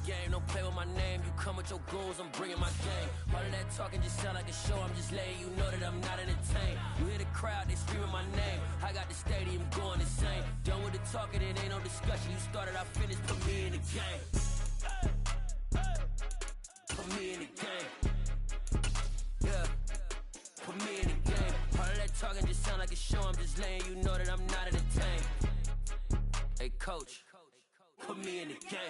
game. Don't play with my name. You come with your goons, I'm bringing my game. All of that talking just sound like a show. I'm just letting you know that I'm not entertained. You hear the crowd, they screaming my name. I got the stadium going insane. Done with the talking, it ain't no discussion. You started, I finished. Put me in the game. Put me in the game. Yeah. Put me in the game. All of that talking just sound like a show. I'm just letting you know that I'm not entertained. Hey, coach, put me in the game.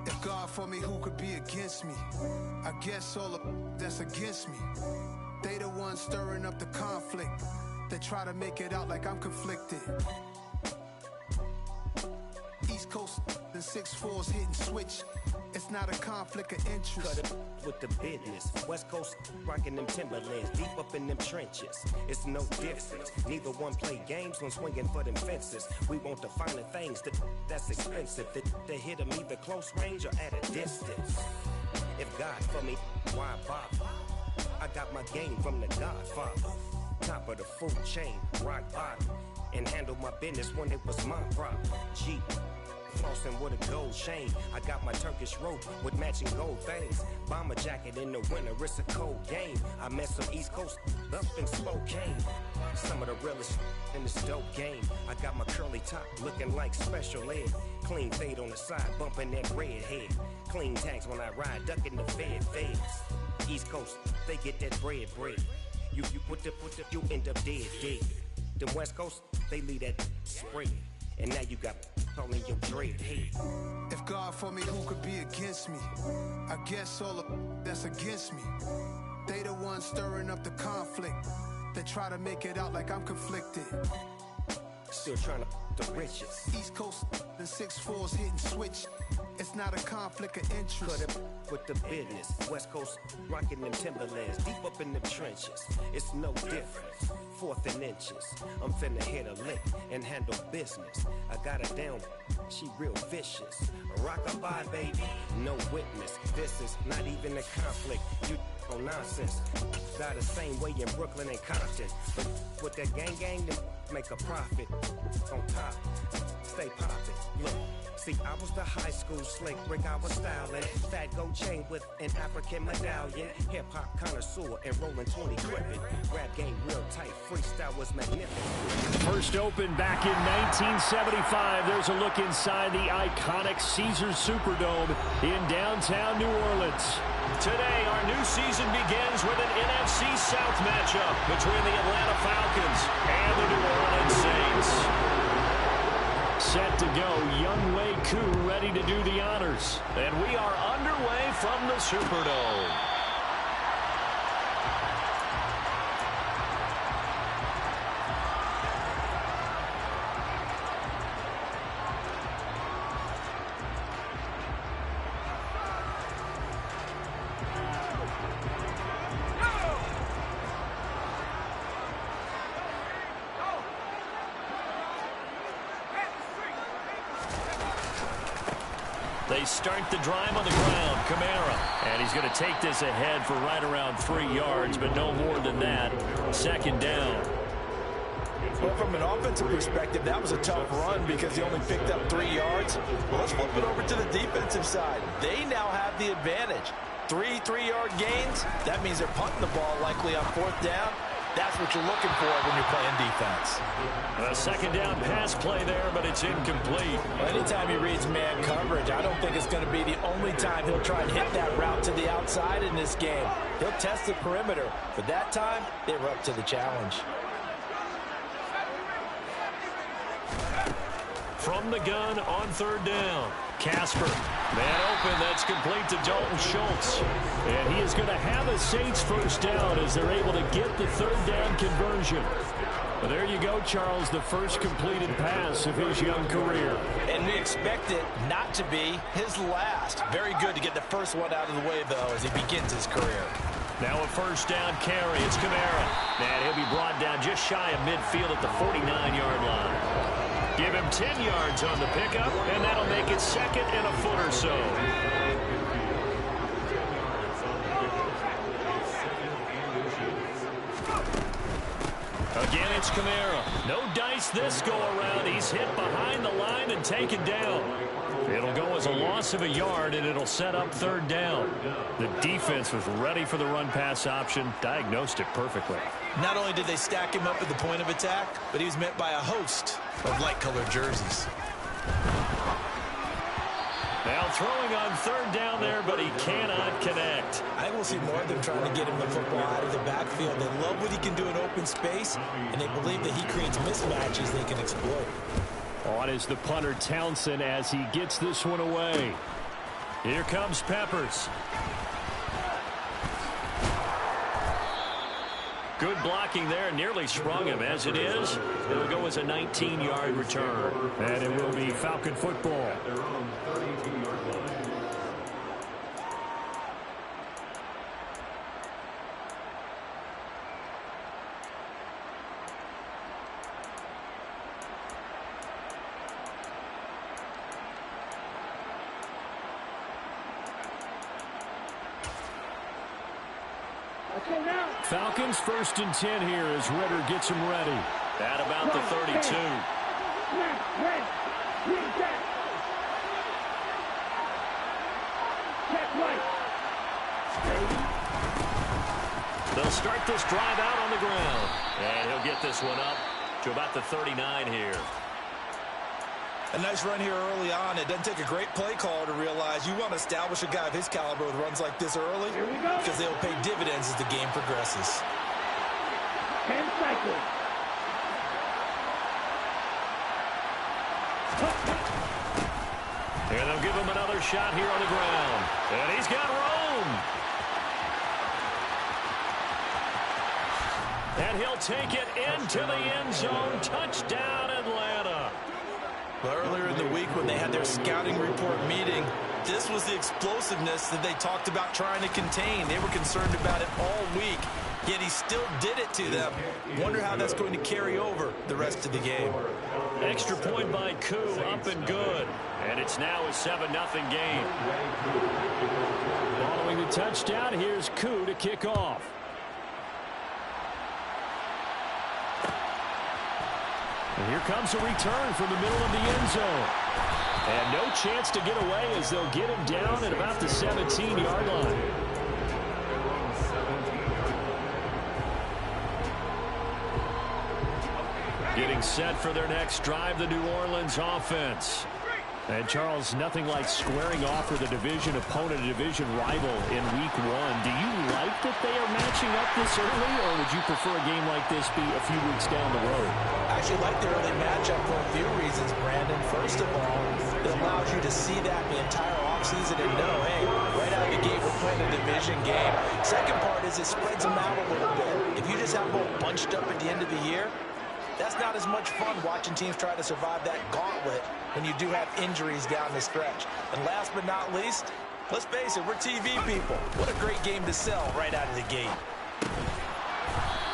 If God for me, who could be against me? I guess all of that's against me. They the ones stirring up the conflict. They try to make it out like I'm conflicted. East Coast and 6'4's hitting switch. It's not a conflict of interest. Cut it with the business. West Coast rocking them Timberlands, deep up in them trenches. It's no difference. Neither one play games when swinging for them fences. We want the finer things that's expensive. To hit them either close range or at a distance. If God for me, why bother? I got my game from the Godfather. Top of the food chain, rock bottom. And handle my business when it was my problem. Jeep. Flossing with a gold chain. I got my Turkish rope with matching gold things. Bomber jacket in the winter, it's a cold game. I met some East Coast up in Spokane. Some of the realest in this dope game. I got my curly top looking like special ed. Clean fade on the side, bumping that red head. Clean tags when I ride, ducking the feds. East Coast, they get that bread. You you end up dead. Them West Coast, they leave that spray. And now you got all in your dread head. If God for me, who could be against me? I guess all of that's against me. They the ones stirring up the conflict. They try to make it out like I'm conflicted. Still trying to the riches. East Coast and 6'4's hitting switch. It's not a conflict of interest. Cut it with the business. West Coast rocking them Timberlands, deep up in them trenches. It's no difference. 4th and inches. I'm finna hit a lick and handle business. I got her down, she real vicious. Rock-a-bye, baby, no witness. This is not even a conflict. You on nonsense. Got the same way in Brooklyn and Compton. But with that gang, then make a profit. On top, stay poppin'. Look. See, I was the high school slick brick, I was styling. Fat gold chain with an African medallion. Hip-hop connoisseur and rolling 20 gripping. Rap game real tight, freestyle was magnificent. First open back in 1975. There's a look inside the iconic Caesars Superdome in downtown New Orleans. Today, our new season begins with an NFC South matchup between the Atlanta Falcons and the New Orleans Saints. Set to go, Young Wei Koo ready to do the honors. And we are underway from the Superdome. They start the drive on the ground. Kamara. And he's going to take this ahead for right around 3 yards, but no more than that. Second down. Well, from an offensive perspective, that was a tough run because he only picked up 3 yards. Well, let's flip it over to the defensive side. They now have the advantage. 3 3-yard gains. That means they're punting the ball likely on 4th down. That's what you're looking for when you're playing defense. A second down pass play there, but it's incomplete. Well, anytime he reads man coverage, I don't think it's going to be the only time he'll try and hit that route to the outside in this game. He'll test the perimeter, but that time, they were up to the challenge. From the gun on 3rd down. Casper. Man open, that's complete to Dalton Schultz. And he is going to have a Saints first down as they're able to get the 3rd down conversion. Well, there you go, Charles, the first completed pass of his young career. And we expect it not to be his last. Very good to get the first one out of the way, though, as he begins his career. Now a first down carry. It's Kamara. And he'll be brought down just shy of midfield at the 49-yard line. Give him 10 yards on the pickup, and that'll make it 2nd and a foot or so. Again, it's Kamara. No dice this go-around. He's hit behind the line and taken down. It'll go as a loss of a yard, and it'll set up third down. The defense was ready for the run-pass option, diagnosed it perfectly. Not only did they stack him up at the point of attack, but he was met by a host of light-colored jerseys. Now throwing on third down there, but he cannot connect. I think we'll see more of them trying to get him the football out of the backfield. They love what he can do in open space, and they believe that he creates mismatches they can exploit. On is the punter Townsend as he gets this one away. Here comes Peppers. Good blocking there, nearly sprung him. As it is, it'll go as a 19-yard return. And it will be Falcon football. Falcons 1st and 10 here as Ritter gets them ready. At about the 32. They'll start this drive out on the ground. And he'll get this one up to about the 39 here. A nice run here early on. It doesn't take a great play caller to realize you want to establish a guy of his caliber with runs like this early because they'll pay dividends as the game progresses. 10 cycles. And they'll give him another shot here on the ground. And he's got room. And he'll take it into the end zone. Touchdown, Atlanta. Well, earlier in the week when they had their scouting report meeting, this was the explosiveness that they talked about trying to contain. They were concerned about it all week, yet he still did it to them. Wonder how that's going to carry over the rest of the game. Extra point by Koo, up and good. And it's now a 7-0 game. Following the touchdown, here's Koo to kick off. And here comes a return from the middle of the end zone. And no chance to get away as they'll get him down at about the 17-yard line. Getting set for their next drive, the New Orleans offense. And, Charles, nothing like squaring off with a division opponent, a division rival in Week 1. Do you like that they are matching up this early, or would you prefer a game like this be a few weeks down the road? I actually like the early matchup for a few reasons, Brandon. First of all, it allows you to see that the entire offseason and know, hey, right out of the gate, we're playing a division game. Second part is it spreads them out a little bit. If you just have them bunched up at the end of the year, that's not as much fun watching teams try to survive that gauntlet when you do have injuries down the stretch. And last but not least, let's face it, we're TV people. What a great game to sell right out of the gate.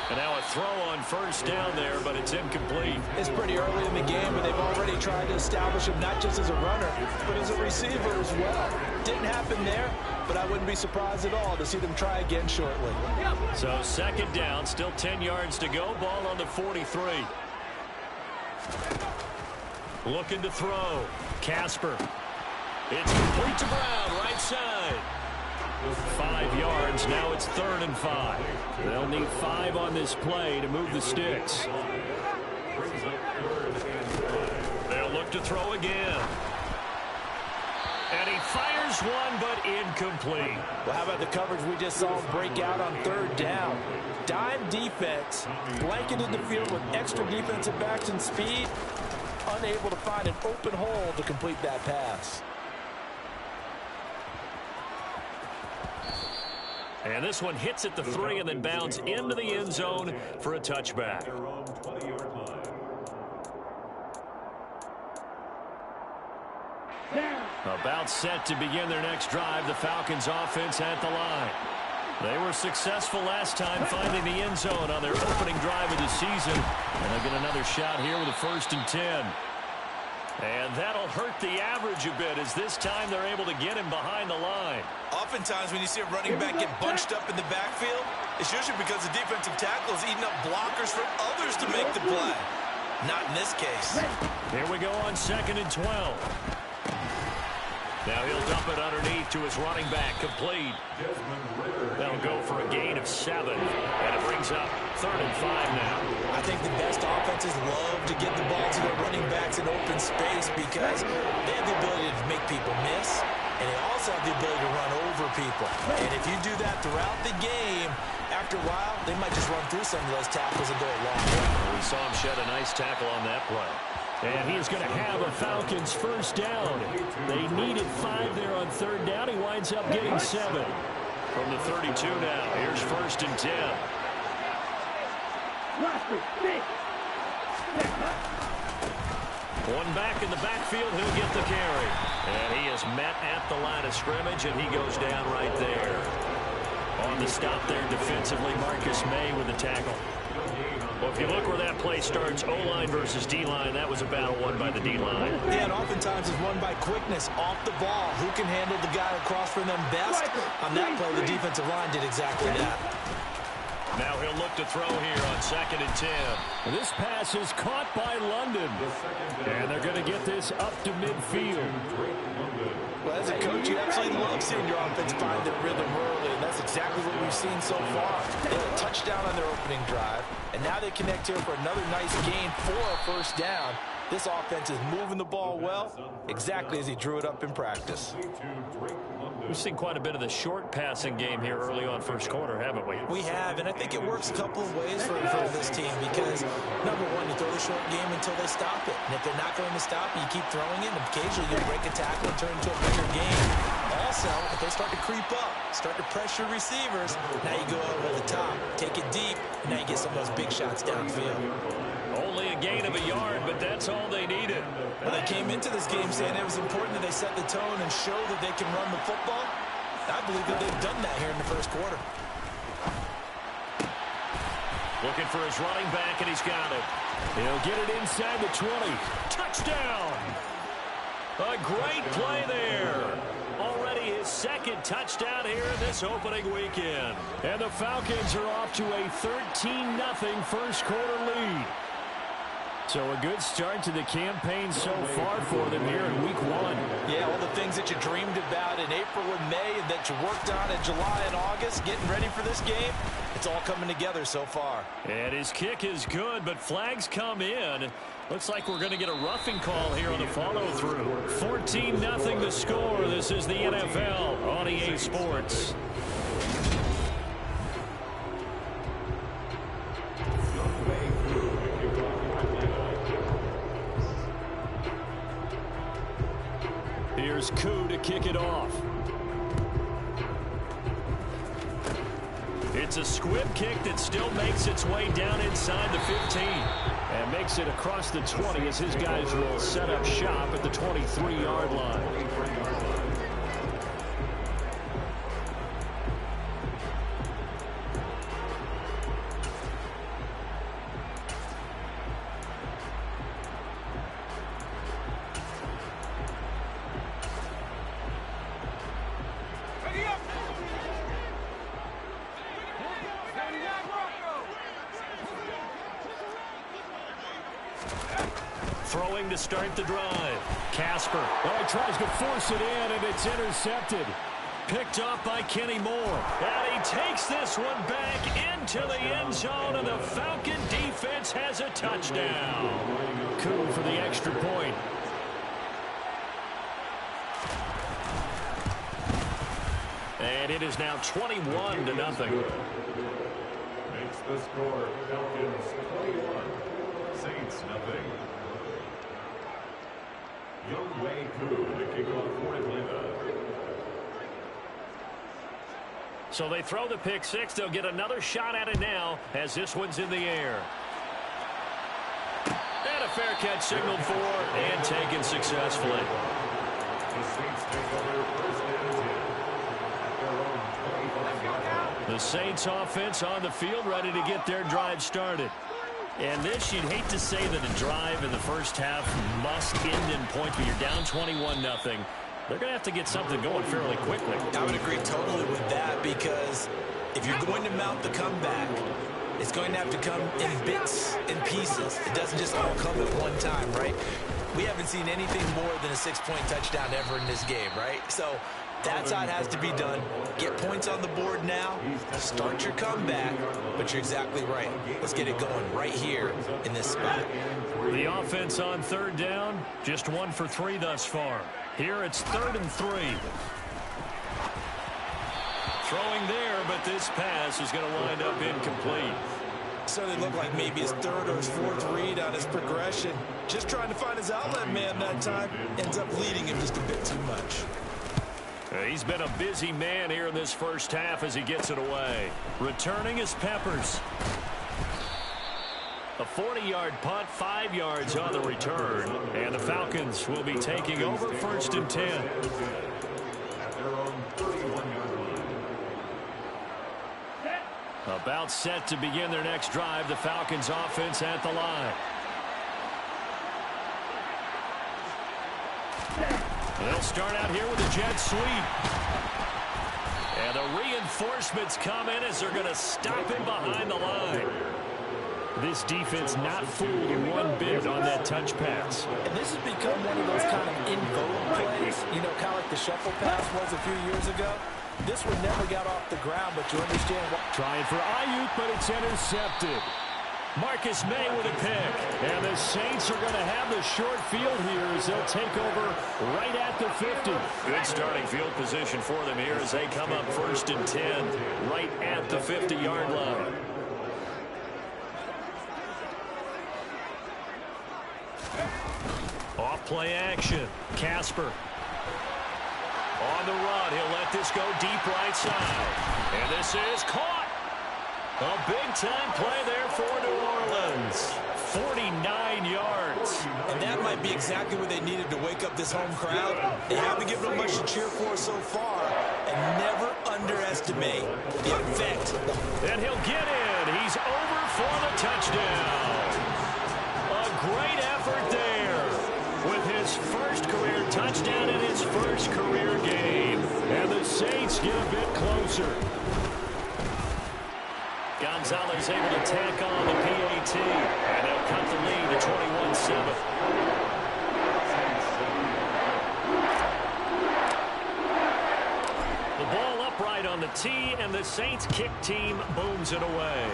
And now a throw on first down there, but it's incomplete. It's pretty early in the game, but they've already tried to establish him not just as a runner, but as a receiver as well. Didn't happen there, but I wouldn't be surprised at all to see them try again shortly. So second down, still 10 yards to go. Ball on the 43. Looking to throw. Casper. It's complete to Brown, right side. 5 yards. Now it's 3rd and 5. They'll need 5 on this play to move the sticks. They'll look to throw again. And he fires one, but incomplete. Well, how about the coverage we just saw break out on 3rd down? Dime defense, blanketed the field with extra defensive backs and speed, unable to find an open hole to complete that pass. And this one hits at the 3 and then bounds into the end zone for a touchback. About set to begin their next drive, the Falcons offense at the line. They were successful last time finding the end zone on their opening drive of the season. And they'll get another shot here with a 1st and 10. And that'll hurt the average a bit, as this time they're able to get him behind the line. Oftentimes when you see a running back get bunched up in the backfield, it's usually because the defensive tackle is eating up blockers for others to make the play. Not in this case. Here we go on 2nd and 12. Now he'll dump it underneath to his running back, complete. They'll go for a gain of 7, and it brings up 3rd and 5 now. I think the best offenses love to get the ball to their running backs in open space because they have the ability to make people miss, and they also have the ability to run over people. And if you do that throughout the game, after a while, they might just run through some of those tackles and go a long way. We saw him shed a nice tackle on that play. And he is going to have a Falcons first down. They needed 5 there on 3rd down. He winds up getting 7. From the 32 now, here's 1st and 10. One back in the backfield, he'll get the carry. And he is met at the line of scrimmage, and he goes down right there. On the stop there defensively, Marcus May with the tackle. Well, if you look where that play starts, O-line versus D-line, that was a battle won by the D-line. Yeah, and oftentimes it's won by quickness, off the ball. Who can handle the guy across from them best? On that play, the defensive line did exactly that. Now he'll look to throw here on 2nd and 10. And this pass is caught by London. And they're going to get this up to midfield. Well, as a coach, you absolutely love seeing your offense find their rhythm early, and that's exactly what we've seen so far. They had a touchdown on their opening drive, and now they connect here for another nice gain for a first down. This offense is moving the ball well, exactly as he drew it up in practice. We've seen quite a bit of the short passing game here early on first quarter, haven't we? We have, and I think it works a couple of ways for this team because, number one, you throw the short game until they stop it. And if they're not going to stop it, you keep throwing it, and occasionally you'll break a tackle and turn into a bigger game. Also, if they start to creep up, start to pressure receivers, now you go over the top, take it deep, and now you get some of those big shots downfield. Only a gain of a yard, but that's all they needed. Well, they came into this game saying it was important that they set the tone and show that they can run the football. I believe that they've done that here in the first quarter. Looking for his running back, and he's got it. He'll get it inside the 20. Touchdown! A great play there. Already his 2nd touchdown here in this opening weekend. And the Falcons are off to a 13-0 first quarter lead. So a good start to the campaign so far for them here in week 1. Yeah, all the things that you dreamed about in April and May and that you worked on in July and August, getting ready for this game, it's all coming together so far. And his kick is good, but flags come in. Looks like we're going to get a roughing call here on the follow-through. 14-0 the score. This is the NFL on EA Sports. Here's Koo to kick it off. It's a squib kick that still makes its way down inside the 15. And makes it across the 20 as his guys will set up shop at the 23-yard line. Throwing to start the drive. Casper. Oh, he tries to force it in, and it's intercepted. Picked off by Kenny Moore. And he takes this one back into the end zone, and the Falcon defense has a touchdown. Koo for the extra point. And it is now 21-0. Makes the score Falcons 21, Saints 0. Younghoe Koo to kick off for Atlanta. So they throw the pick six. They'll get another shot at it now as this one's in the air. And a fair catch signaled for and taken successfully. The Saints take over first and 10 at their own 25 yard line. The Saints offense on the field ready to get their drive started. And this, you'd hate to say that a drive in the first half must end in points, but you're down 21-0. They're going to have to get something going fairly quickly. I would agree totally with that, because if you're going to mount the comeback, it's going to have to come in bits and pieces. It doesn't just all come at one time, right? We haven't seen anything more than a 6-point touchdown ever in this game, right? So that's how it has to be done. Get points on the board now. Start your comeback. But you're exactly right. Let's get it going right here in this spot. The offense on third down, just 1 for 3 thus far. Here it's 3rd and 3. Throwing there, but this pass is going to wind up incomplete. Certainly looked like maybe his 3rd or his 4th read on his progression. Just trying to find his outlet man that time. Ends up leading him just a bit too much. He's been a busy man here in this first half as he gets it away. Returning is Peppers. A 40-yard punt, 5 yards on the return. And the Falcons will be taking over 1st and 10. About set to begin their next drive. The Falcons offense at the line. They'll start out here with a jet sweep. And the reinforcements come in as they're going to stop him behind the line. This defense not fooled one bit on that touch pass. And this has become one of those kind of in vogue plays, you know, kind of like the shuffle pass was a few years ago. This one never got off the ground, but you understand what. Trying for Ayuk, but it's intercepted. Marcus May with a pick. And the Saints are going to have the short field here as they'll take over right at the 50. Good starting field position for them here as they come up 1st and 10 right at the 50-yard line. Off play action. Casper. On the run. He'll let this go deep right side. And this is caught. A big-time play there for New Orleans. 49 yards. And that might be exactly what they needed to wake up this home crowd. They haven't given them much to cheer for so far. And never underestimate the effect. And he'll get in. He's over for the touchdown. A great effort there with his first career touchdown in his first career game. And the Saints get a bit closer. Gonzalez able to tack on the PAT. And they'll cut the lead to 21-7. The ball upright on the tee, and the Saints kick team booms it away.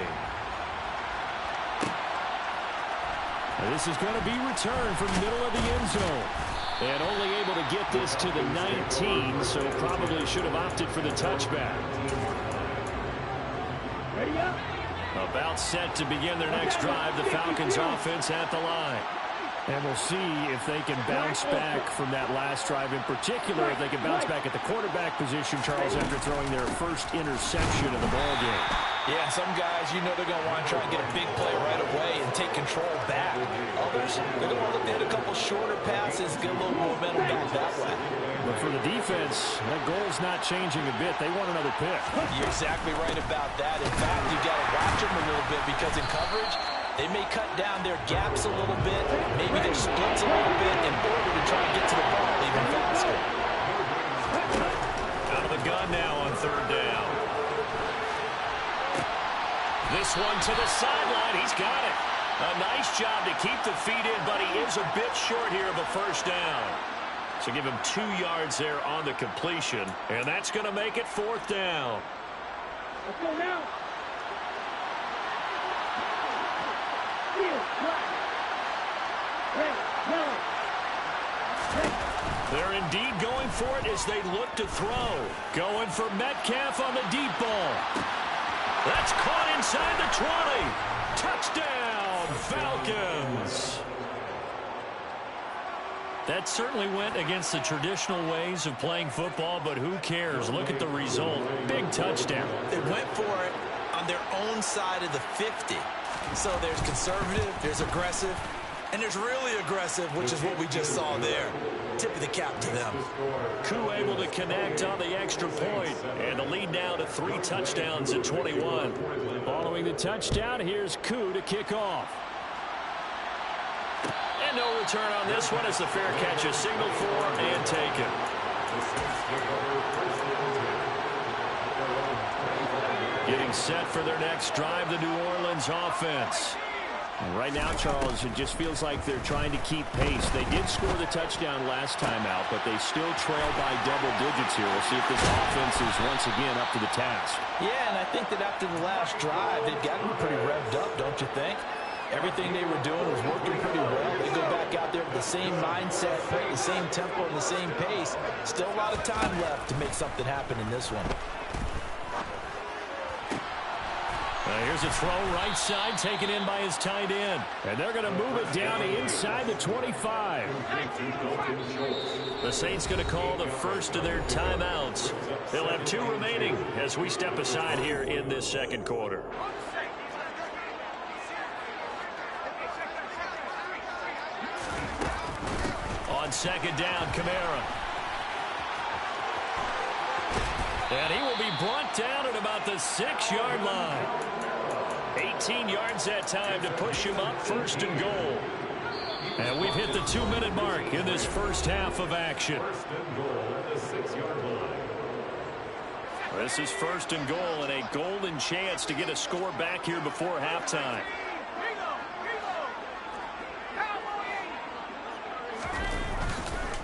Now this is going to be returned from the middle of the end zone. And only able to get this to the 19, so probably should have opted for the touchback. About set to begin their next drive, the Falcons offense at the line. And we'll see if they can bounce back from that last drive in particular, if they can bounce back at the quarterback position, Charles, after throwing their first interception of the ballgame. Yeah, some guys, you know they're going to want to try and get a big play right away and take control back. Others, they're going to want to look to hit a couple shorter passes, get a little momentum back that way. But for the defense, that goal's not changing a bit. They want another pick. You're exactly right about that. In fact, you got to watch them a little bit because in coverage, they may cut down their gaps a little bit, maybe their splits a little bit in order to try and get to the ball even faster. Out of the gun now on 3rd down. This one to the sideline. He's got it. A nice job to keep the feet in, but he is a bit short here of a 1st down. So give him 2 yards there on the completion, and that's going to make it 4th down. Let's go now. They're indeed going for it as they look to throw. Going for Metcalf on the deep ball. That's caught inside the 20. Touchdown, Falcons. That certainly went against the traditional ways of playing football, but who cares? Look at the result. Big touchdown. They went for it on their own side of the 50. So there's conservative, there's aggressive, and there's really aggressive, which is what we just saw there. Tip of the cap to them. Koo able to connect on the extra point, and the lead now to 3 touchdowns at 21. Following the touchdown, here's Koo to kick off. And no return on this one as the fair catch is signaled for and taken. Getting set for their next drive, the New Orleans offense. And right now, Charles, it just feels like they're trying to keep pace. They did score the touchdown last time out, but they still trail by double digits here. We'll see if this offense is once again up to the task. Yeah, and I think that after the last drive, they've gotten pretty revved up, don't you think? Everything they were doing was working pretty well. They go back out there with the same mindset, the same tempo, and the same pace. Still a lot of time left to make something happen in this one. Here's a throw right side taken in by his tight end. And they're going to move it down inside the 25. The Saints going to call the first of their timeouts. They'll have 2 remaining as we step aside here in this second quarter. On second down, Kamara. And he will be brought down at about the 6-yard line. 18 yards that time to push him up, first and goal. And we've hit the 2-minute mark in this first half of action. This is first and goal and a golden chance to get a score back here before halftime.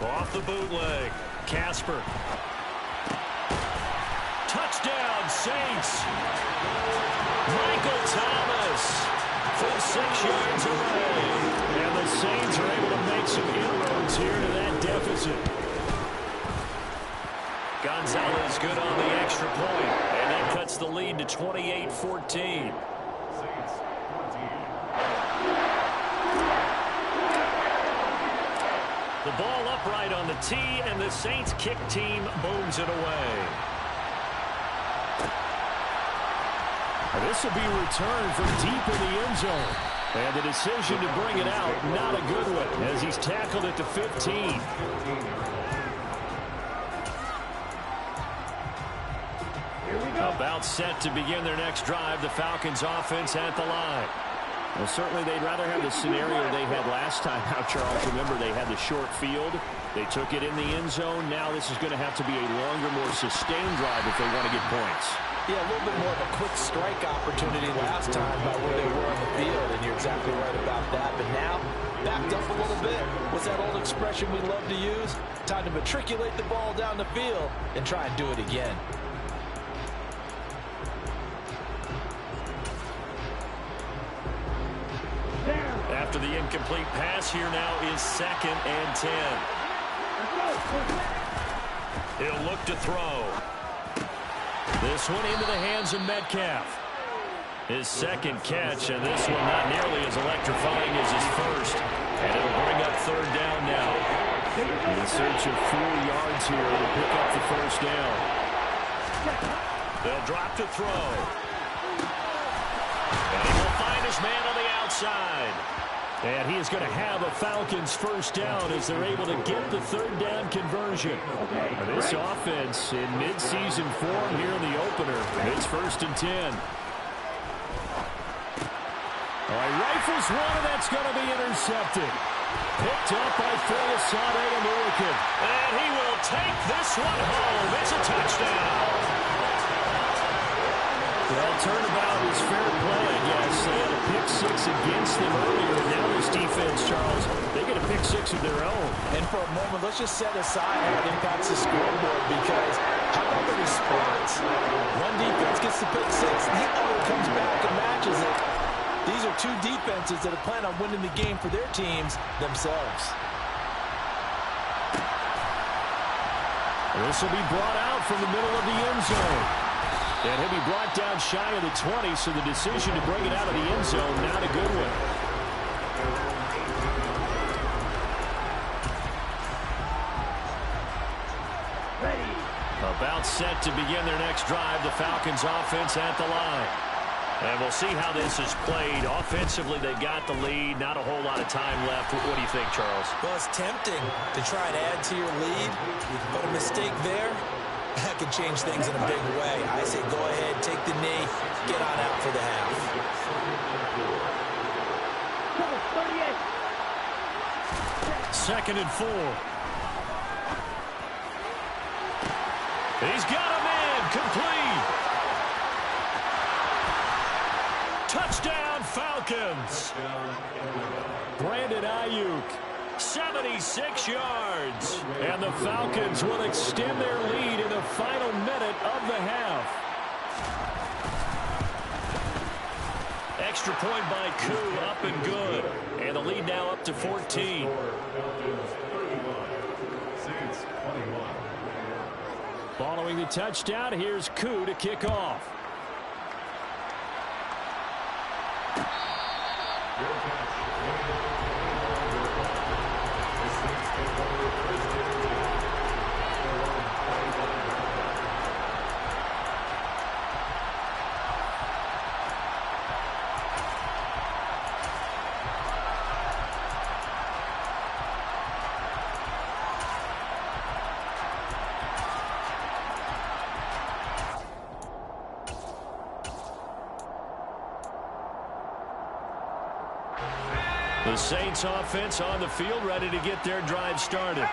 Off the bootleg, Casper. Touchdown, Saints. Michael Thomas from 6 yards away. And the Saints are able to make some inroads here to that deficit. Gonzalez good on the extra point, and that cuts the lead to 28-14. The ball upright on the tee, and the Saints kick team booms it away. This will be returned from deep in the end zone. And the decision to bring it out, not a good one, as he's tackled at the 15. About set to begin their next drive, the Falcons offense at the line. Well, certainly they'd rather have the scenario they had last time out, Charles. Remember, they had the short field. They took it in the end zone. Now this is going to have to be a longer, more sustained drive if they want to get points. Yeah, a little bit more of a quick strike opportunity last time by where they were on the field, and you're exactly right about that. But now, backed up a little bit. What's that old expression we love to use? Time to matriculate the ball down the field and try and do it again. After the incomplete pass, here now is 2nd and 10. He'll look to throw. This one into the hands of Metcalf. His second catch, and this one not nearly as electrifying as his first. And it'll bring up 3rd down now. In search of 4 yards here to pick up the first down. They'll drop to throw. And he will find his man on the outside. And he is going to have a Falcons first down as they're able to get the 3rd down conversion. This offense in midseason form here in the opener. It's 1st and 10. All right, rifles one, and that's going to be intercepted. Picked up by Felisade American. And he will take this one home. It's a touchdown. Well, turnabout was fair play, I guess. They had a pick 6 against them earlier. Now this defense, Charles, they get a pick 6 of their own. And for a moment, let's just set aside how it impacts the scoreboard, because how about the response? One defense gets the pick 6, the other comes back and matches it. These are 2 defenses that have planned on winning the game for their teams themselves. This will be brought out from the middle of the end zone. And he'll be brought down shy of the 20, so the decision to bring it out of the end zone, not a good one. About set to begin their next drive, the Falcons offense at the line. And we'll see how this is played. Offensively, they've got the lead. Not a whole lot of time left. What do you think, Charles? Well, it's tempting to try and add to your lead, but a mistake there, that could change things in a big way. I say go ahead, take the knee, get on out for the half. 2nd and 4. He's got him in. Complete. Touchdown, Falcons. Brandon Ayuk, 76 yards. And the Falcons will extend their lead in the final minute of the half. Extra point by Koo, up and good. And the lead now up to 14. Following the touchdown, here's Koo to kick off. The Saints offense on the field, ready to get their drive started.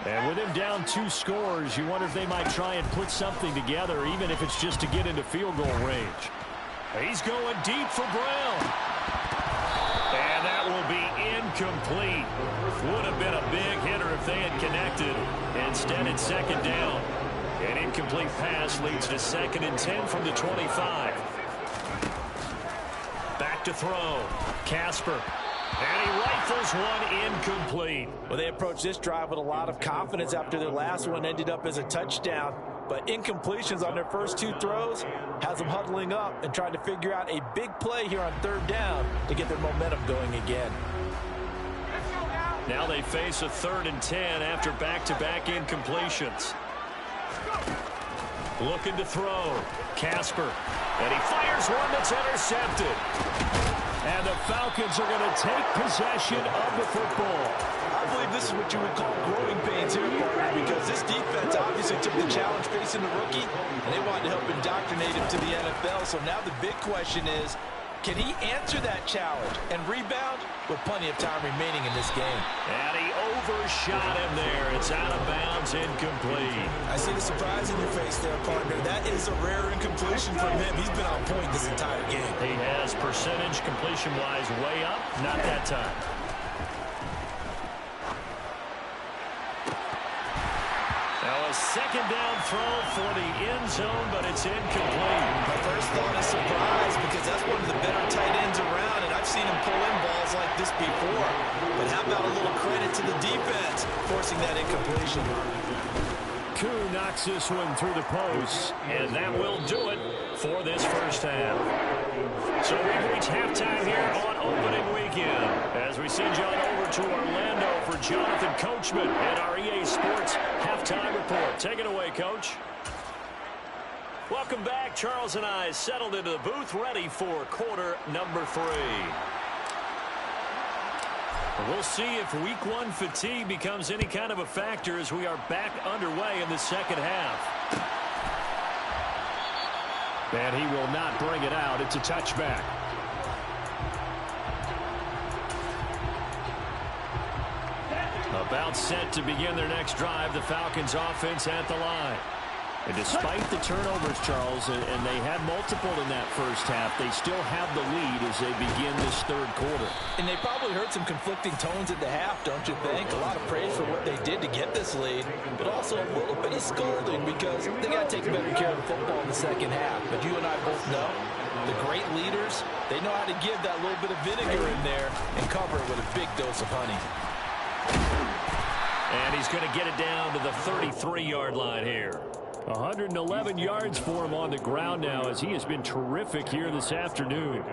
And with him down 2 scores, you wonder if they might try and put something together, even if it's just to get into field goal range. He's going deep for Brown. And that will be incomplete. Would have been a big hitter if they had connected. Instead, it's 2nd down. An incomplete pass leads to 2nd and 10 from the 25. Back to throw. Casper. And he rifles one incomplete. Well, they approached this drive with a lot of confidence after their last one ended up as a touchdown. But incompletions on their first 2 throws has them huddling up and trying to figure out a big play here on 3rd down to get their momentum going again. Now they face a 3rd and 10 after back-to-back incompletions. Looking to throw. Casper. And he fires one that's intercepted. And the Falcons are going to take possession of the football. I believe this is what you would call growing pains here, partner, because this defense obviously took the challenge facing the rookie, and they wanted to help indoctrinate him to the NFL. So now the big question is, can he answer that challenge and rebound with plenty of time remaining in this game? And he overshot him there. It's out of bounds, incomplete. I see the surprise in your face there, partner. That is a rare incompletion from him. He's been on point this entire game. He has percentage completion-wise way up. Not that time. Now a 2nd down throw for the end zone, but it's incomplete. My first thought is surprise, because that's one of the better tight ends around, and I've seen him pull in balls like this before. But how about a little credit to the defense forcing that incompletion? Koo knocks this one through the post, and that will do it for this first half. So we've reached halftime here on opening weekend as we send you on over to Orlando for Jonathan Coachman and our EA Sports Halftime Report. Take it away, Coach. Welcome back. Charles and I settled into the booth, ready for quarter number 3. We'll see if week 1 fatigue becomes any kind of a factor as we are back underway in the second half. And he will not bring it out. It's a touchback. About set to begin their next drive, the Falcons offense at the line. And despite the turnovers, Charles, and they had multiple in that first half, they still have the lead as they begin this 3rd quarter. And they probably heard some conflicting tones at the half, don't you think? A lot of praise for what they did to get this lead, but also a little bit of scolding because they got to take better care of the football in the second half. But you and I both know the great leaders, they know how to give that little bit of vinegar in there and cover it with a big dose of honey. And he's going to get it down to the 33-yard line here. 111 yards for him on the ground now as he has been terrific here this afternoon.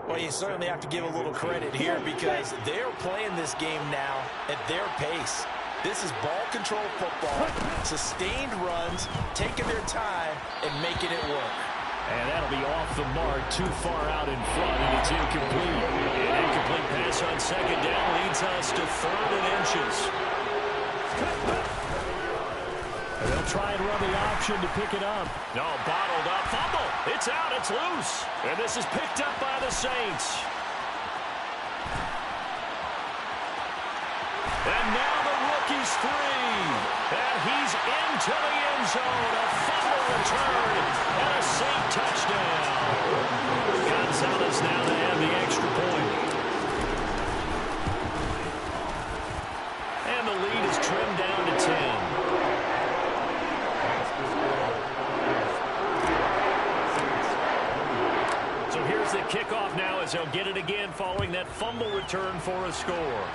Well, you certainly have to give a little credit here because they're playing this game now at their pace. This is ball control football, sustained runs, taking their time and making it work. And that'll be off the mark, too far out in front, and it's incomplete. An incomplete pass on 2nd down leads us to 3rd and inches. And they'll try and run the option to pick it up. No, bottled up. Fumble. It's out. It's loose. And this is picked up by the Saints. And now the rookie's free. And he's into the end zone. A fumble return and a safe touchdown. Gonzalez now to have the extra point. And the lead is trimmed down to 10. So here's the kickoff now as they'll get it again following that fumble return for a score.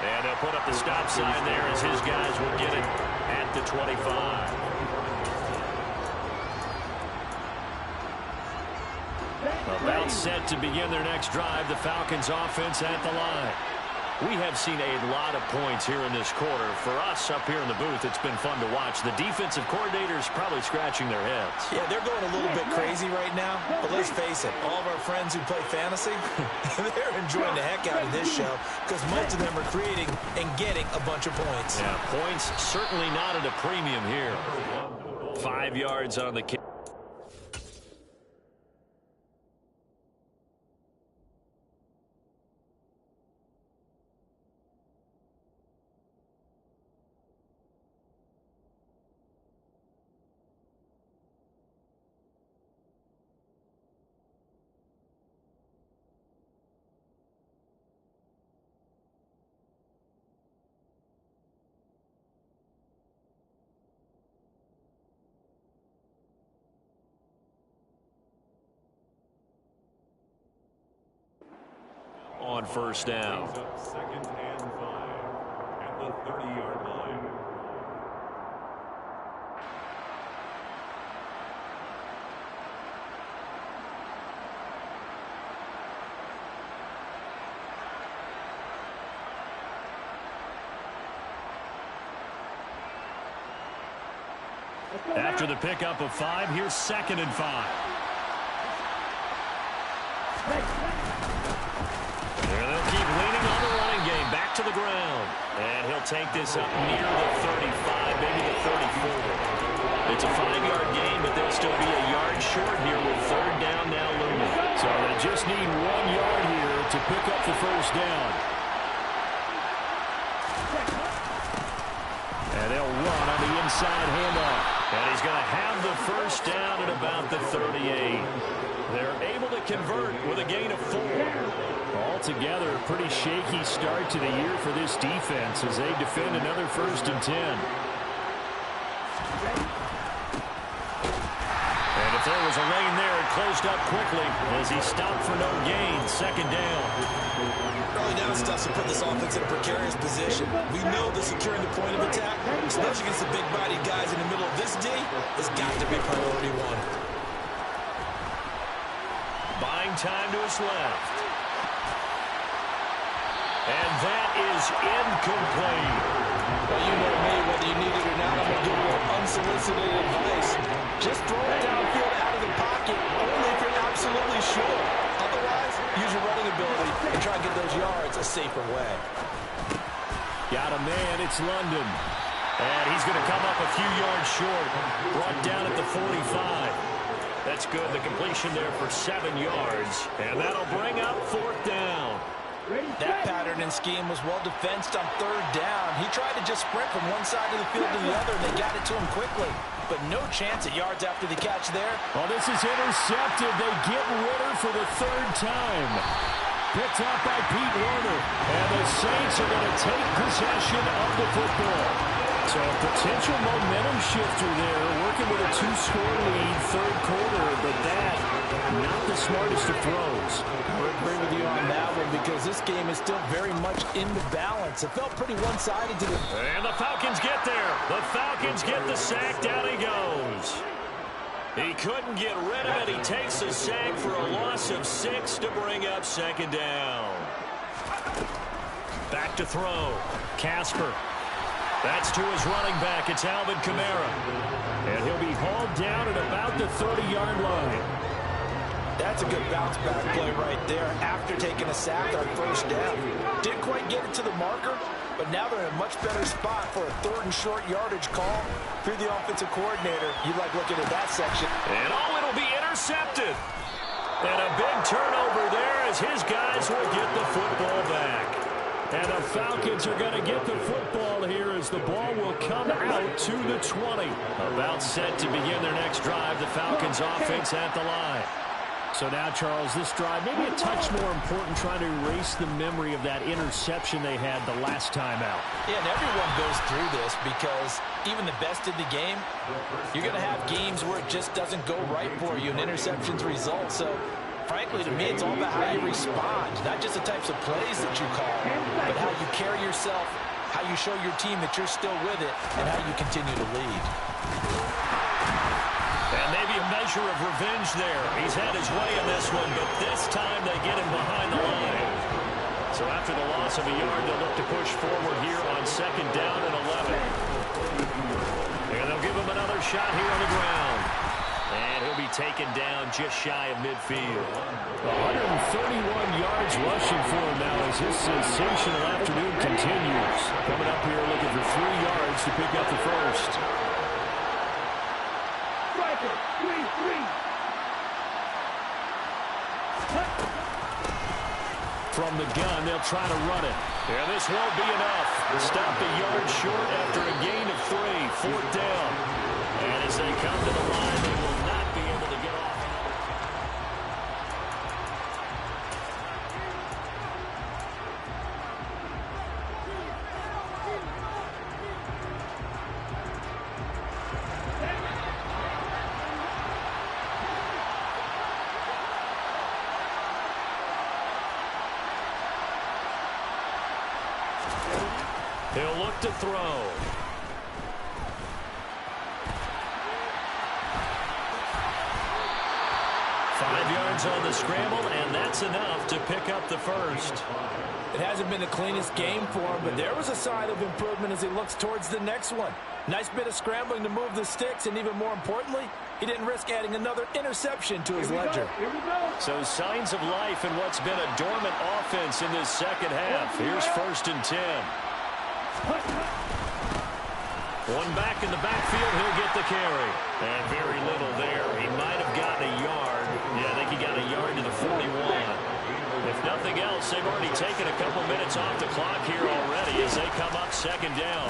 And they'll put up the stop sign there as his guys will get it at the 25. About set to begin their next drive, the Falcons offense at the line. We have seen a lot of points here in this quarter. For us up here in the booth, it's been fun to watch. The defensive coordinators probably scratching their heads. Yeah, they're going a little bit crazy right now. But let's face it, all of our friends who play fantasy, they're enjoying the heck out of this show because most of them are creating and getting a bunch of points. Yeah, points certainly not at a premium here. 5 yards on the kick. On first down. Second and 5 at the 30-yard line. After the pickup of 5, here's second and 5. They'll keep leaning on the running game. Back to the ground. And he'll take this up near the 35, maybe the 34. It's a 5-yard gain, but they'll still be a yard short here with third down now looming. So they just need 1 yard here to pick up the first down. And they'll run on the inside handoff. And he's going to have the first down at about the 38. They're able to convert with a gain of 4. Altogether, a pretty shaky start to the year for this defense as they defend another 1st and 10. And if there was a lane there, it closed up quickly as he stopped for no gain. Second down. Early down stuff to put this offense in a precarious position. We know that securing the point of attack, especially against the big-bodied guys in the middle of this D, has got to be priority 1. Buying time to his left. And that is incomplete. Well, you know me, whether you need it or not, I'm going to give you unsolicited advice. Just throw it downfield out of the pocket, only if you're absolutely sure. Otherwise, use your running ability and try and get those yards a safer way. Got a man, it's London. And he's going to come up a few yards short. Brought down at the 45. That's good. The completion there for 7 yards. And that'll bring up 4th down. That pattern and scheme was well defensed on 3rd down. He tried to just sprint from one side of the field to the other, and they got it to him quickly. But no chance at yards after the catch there. Oh, this is intercepted. They get Ritter for the 3rd time. Picked up by Pete Werner. And the Saints are going to take possession of the football. So a potential momentum shifter there, working with a 2-score lead, 3rd quarter, but that, not the smartest of throws. I would agree with you on that one because this game is still very much in the balance. It felt pretty one-sided to the... And the Falcons get there. The Falcons get the sack. Down he goes. He couldn't get rid of it. He takes a sack for a loss of 6 to bring up 2nd down. Back to throw. Casper. That's to his running back. It's Alvin Kamara. And he'll be hauled down at about the 30-yard line. That's a good bounce-back play right there after taking a sack on 1st down. Didn't quite get it to the marker, but now they're in a much better spot for a 3rd and short yardage call. Through the offensive coordinator, you like looking at that section. And it'll be intercepted. And a big turnover there as his guys will get the football back. And the Falcons are going to get the football here as the ball will come out to the 20. About set to begin their next drive. The Falcons offense at the line. So now, Charles, this drive maybe a touch more important, trying to erase the memory of that interception they had the last time out. Yeah, and everyone goes through this because even the best in the game, you're going to have games where it just doesn't go right for you and interceptions result. So, frankly, to me, it's all about how you respond, not just the types of plays that you call, but how you carry yourself, how you show your team that you're still with it, and how you continue to lead. And maybe a measure of revenge there. He's had his way in this one, but this time they get him behind the line. So after the loss of a yard, they'll look to push forward here on 2nd down and 11. And they'll give him another shot here on the ground. And he'll be taken down just shy of midfield. 131 yards rushing for him now as his sensational afternoon continues. Coming up here looking for 3 yards to pick up the first. From the gun, they'll try to run it. Yeah, this won't be enough. Stop the yard short after a gain of 3. 4th down. And as they come to the line, they will not be able to get off. He'll look to throw. 5 yards on the scramble, and that's enough to pick up the first. It hasn't been the cleanest game for him, but there was a sign of improvement as he looks towards the next one. Nice bit of scrambling to move the sticks, and even more importantly, he didn't risk adding another interception to his ledger. So signs of life in what's been a dormant offense in this second half. Here's 1st and 10. One back in the backfield, he'll get the carry. And very little there. He might have gotten a yard. Yeah, I think he got a yard to the 41. If nothing else, they've already taken a couple minutes off the clock here already as they come up 2nd down.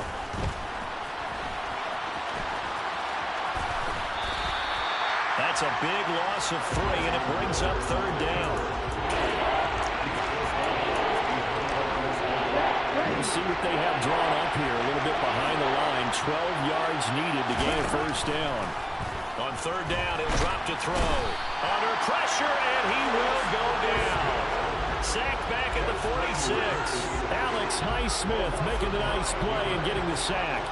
That's a big loss of 3, and it brings up 3rd down. We'll see what they have drawn up here. A little bit behind the line. 12 yards needed to gain a 1st down. On 3rd down, he'll drop to throw. Under pressure, and he will go down. Sacked back at the 46. Alex Highsmith making the nice play and getting the sack.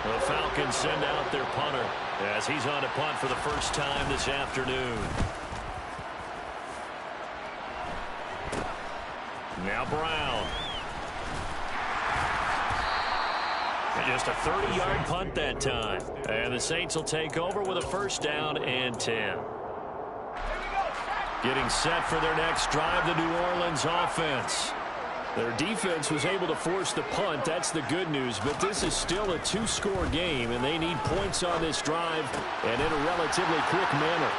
The Falcons send out their punter as he's on to punt for the first time this afternoon. Now Brown. And just a 30-yard punt that time. And the Saints will take over with a 1st down and 10. Getting set for their next drive, the New Orleans offense. Their defense was able to force the punt. That's the good news. But this is still a 2-score game, and they need points on this drive and in a relatively quick manner.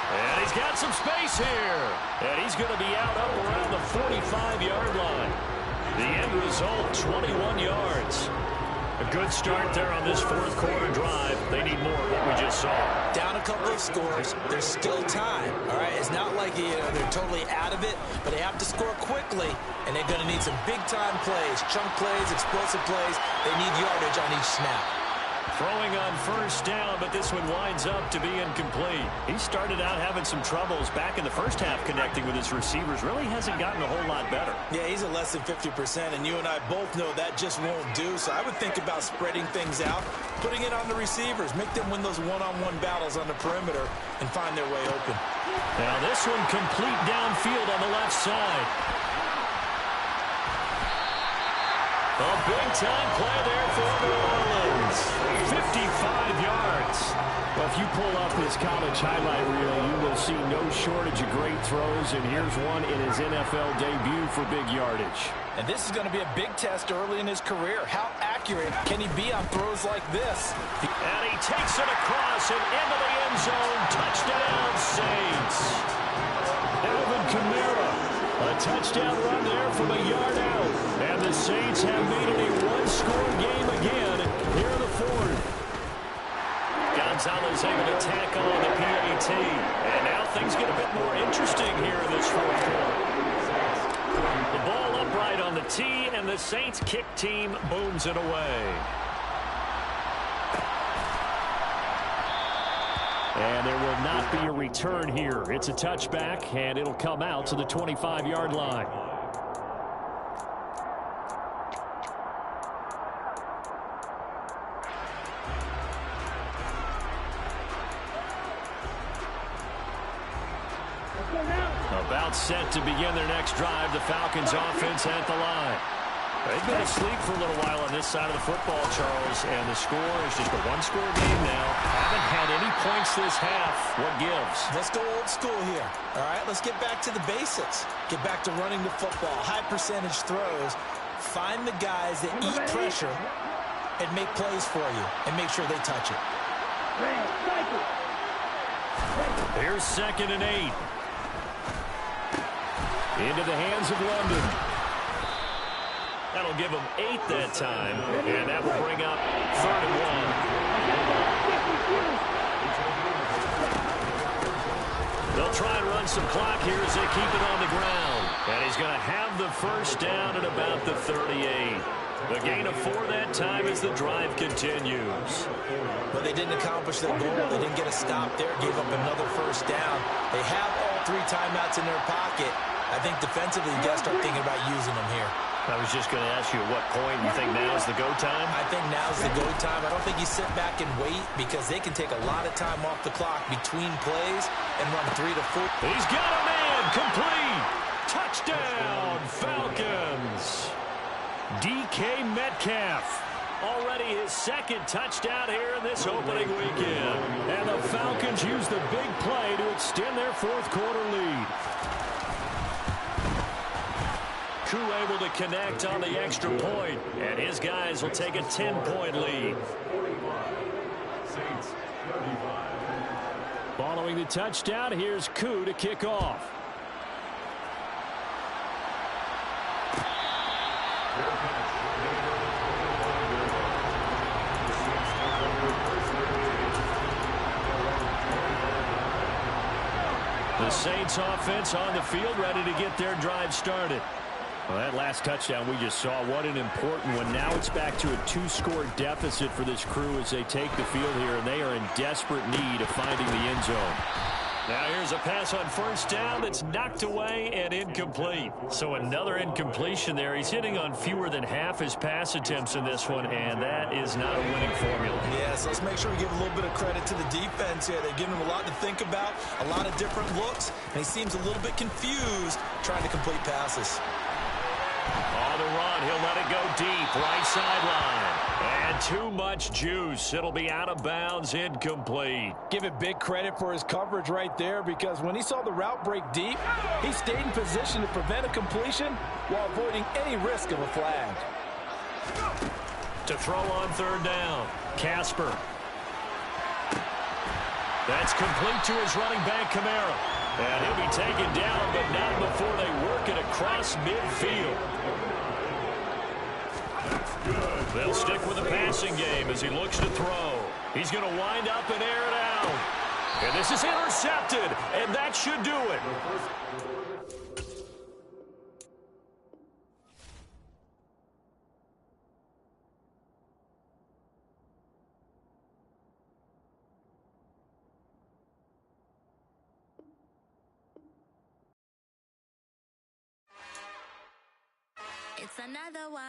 And he's got some space here. And he's going to be out up around the 45-yard line. The end result, 21 yards. A good start there on this 4th quarter drive. They need more of what we just saw. Down a couple of scores. There's still time. All right, it's not like they're totally out of it, but they have to score quickly, and they're going to need some big-time plays, chunk plays, explosive plays. They need yardage on each snap. Throwing on 1st down, but this one winds up to be incomplete. He started out having some troubles back in the first half connecting with his receivers. Really hasn't gotten a whole lot better. Yeah, he's at less than 50%, and you and I both know that just won't do. So I would think about spreading things out, putting it on the receivers, make them win those one-on-one battles on the perimeter, and find their way open. Now this one complete downfield on the left side. A big-time play there for New Orleans. 55 yards. Well, if you pull up his college highlight reel, you will see no shortage of great throws, and here's one in his NFL debut for big yardage. And this is going to be a big test early in his career. How accurate can he be on throws like this? And he takes it across and into the end zone. Touchdown, Saints. Alvin Kamara, a touchdown run there from a yard out. And the Saints have made it a one-score game again here in the fourth. Gonzalez able to tackle on the PAT. And now things get a bit more interesting here in this fourth quarter. The ball upright on the tee, and the Saints kick team booms it away. And there will not be a return here. It's a touchback, and it'll come out to the 25-yard line. About set to begin their next drive. The Falcons offense at the line. They've been asleep for a little while on this side of the football, Charles, and the score is just a one-score game now. Haven't had any points this half. What gives? Let's go old school here. All right, let's get back to the basics. Get back to running the football, high percentage throws. Find the guys that eat pressure and make plays for you and make sure they touch it. Here's 2nd and 8. Into the hands of London. That'll give them 8 that time, and that will bring up 3rd and 1. They'll try and run some clock here as they keep it on the ground. And he's going to have the first down at about the 38. The gain of 4 that time as the drive continues. But they didn't accomplish their goal. They didn't get a stop there, gave up another first down. They have all 3 timeouts in their pocket. I think defensively, you got to start thinking about using them here. I was just going to ask you at what point you think now is the go time? I think now's the go time. I don't think you sit back and wait because they can take a lot of time off the clock between plays and run 3 to 4. He's got a man complete. Touchdown, Falcons. DK Metcalf. Already his 2nd touchdown here in this opening weekend. And the Falcons use the big play to extend their fourth quarter lead. Koo able to connect on the extra point, and his guys will take a 10-point lead. Following the touchdown, here's Koo to kick off. The Saints offense on the field ready to get their drive started. Well, that last touchdown we just saw, what an important one. Now it's back to a 2-score deficit for this crew as they take the field here, and they are in desperate need of finding the end zone. Now here's a pass on first down that's knocked away and incomplete. So another incompletion there. He's hitting on fewer than half his pass attempts in this one, and that is not a winning formula. Yeah, so let's make sure we give a little bit of credit to the defense here. They've given him a lot to think about, a lot of different looks, and he seems a little bit confused trying to complete passes. On the run, he'll let it go deep, right sideline. And too much juice. It'll be out of bounds, incomplete. Give it big credit for his coverage right there because when he saw the route break deep, he stayed in position to prevent a completion while avoiding any risk of a flag. To throw on 3rd down, Casper. That's complete to his running back, Kamara. And he'll be taken down, but not before they work it across midfield. They'll stick with the passing game as he looks to throw. He's going to wind up and air it out. And this is intercepted, and that should do it. It's another one.